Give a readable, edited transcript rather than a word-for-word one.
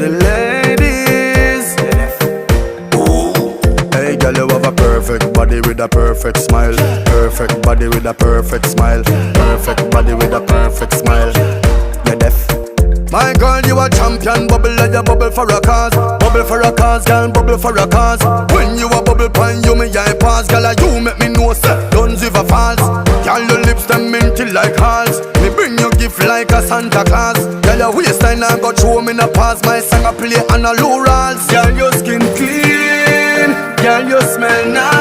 the ladies. Hey girl, you have a perfect body with a perfect smile. Perfect body with a perfect smile. Perfect body with a perfect smile. You're deaf. My girl, you a champion, bubble like you bubble for a cause. Bubble for a cause, girl, bubble for a cause. When you a bubble pine, you me eye pass. Girl, you make me know, sir, don't give a false. Girl, your lips them minty like hearts. Me bring you gift like a Santa Claus. Girl, your waistline I got show me na pass. My song I play on a low rolls. Girl, your skin clean. Girl, you smell nice.